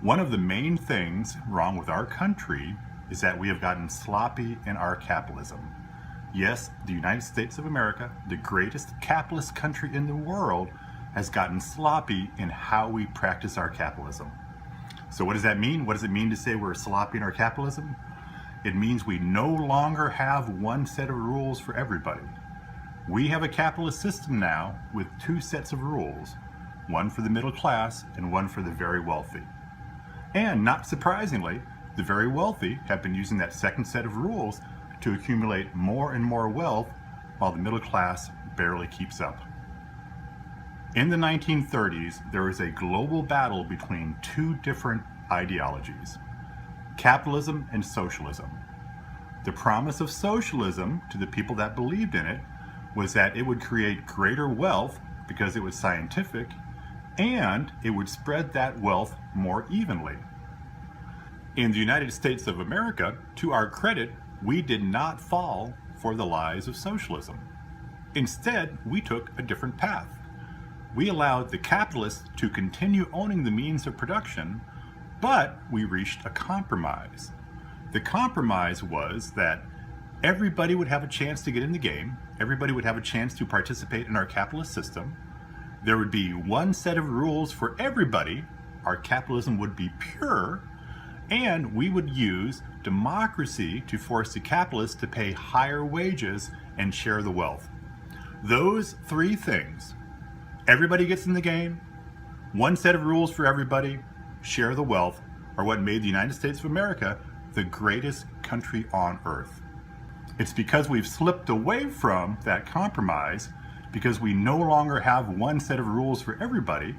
One of the main things wrong with our country is that we have gotten sloppy in our capitalism. Yes, the United States of America, the greatest capitalist country in the world, has gotten sloppy in how we practice our capitalism. So what does that mean? What does it mean to say we're sloppy in our capitalism? It means we no longer have one set of rules for everybody. We have a capitalist system now with two sets of rules, one for the middle class and one for the very wealthy. And not surprisingly, the very wealthy have been using that second set of rules to accumulate more and more wealth while the middle class barely keeps up. In the 1930s, there was a global battle between two different ideologies, capitalism and socialism. The promise of socialism to the people that believed in it was that it would create greater wealth because it was scientific, and it would spread that wealth more evenly. In the United States of America, to our credit, we did not fall for the lies of socialism. Instead, we took a different path. We allowed the capitalists to continue owning the means of production, but we reached a compromise. The compromise was that everybody would have a chance to get in the game, everybody would have a chance to participate in our capitalist system. There would be one set of rules for everybody, our capitalism would be pure, and we would use democracy to force the capitalists to pay higher wages and share the wealth. Those three things, everybody gets in the game, one set of rules for everybody, share the wealth, are what made the United States of America the greatest country on earth. It's because we've slipped away from that compromise, because we no longer have one set of rules for everybody,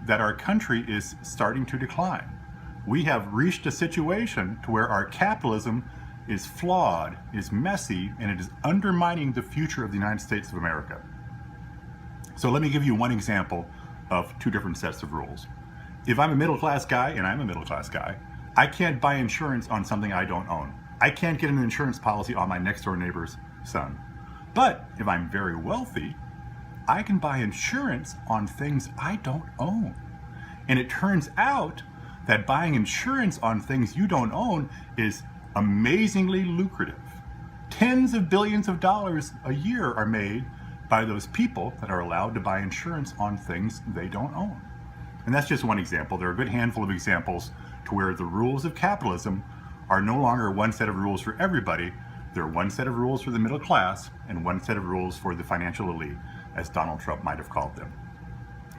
that our country is starting to decline. We have reached a situation to where our capitalism is flawed, is messy, and it is undermining the future of the United States of America. So let me give you one example of two different sets of rules. If I'm a middle-class guy, and I'm a middle-class guy, I can't buy insurance on something I don't own. I can't get an insurance policy on my next-door neighbor's son. But if I'm very wealthy, I can buy insurance on things I don't own. And it turns out that buying insurance on things you don't own is amazingly lucrative. Tens of billions of dollars a year are made by those people that are allowed to buy insurance on things they don't own. And that's just one example. There are a good handful of examples to where the rules of capitalism are no longer one set of rules for everybody. They're one set of rules for the middle class and one set of rules for the financial elite, as Donald Trump might have called them.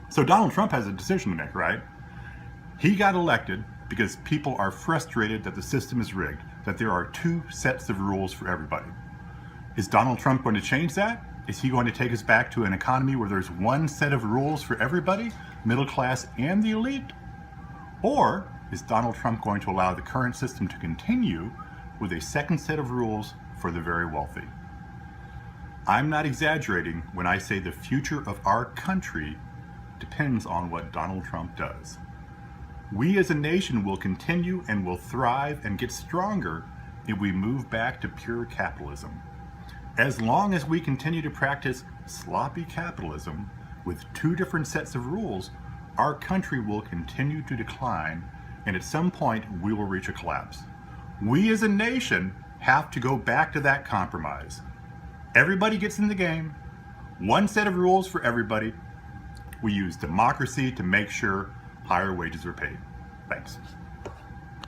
So Donald Trump has a decision to make, right? He got elected because people are frustrated that the system is rigged, that there are two sets of rules for everybody. Is Donald Trump going to change that? Is he going to take us back to an economy where there's one set of rules for everybody, middle class and the elite? Or is Donald Trump going to allow the current system to continue with a second set of rules for the very wealthy? I'm not exaggerating when I say the future of our country depends on what Donald Trump does. We as a nation will continue and will thrive and get stronger if we move back to pure capitalism. As long as we continue to practice sloppy capitalism with two different sets of rules, our country will continue to decline, and at some point we will reach a collapse. We as a nation have to go back to that compromise. Everybody gets in the game, one set of rules for everybody. We use democracy to make sure higher wages are paid. Thanks.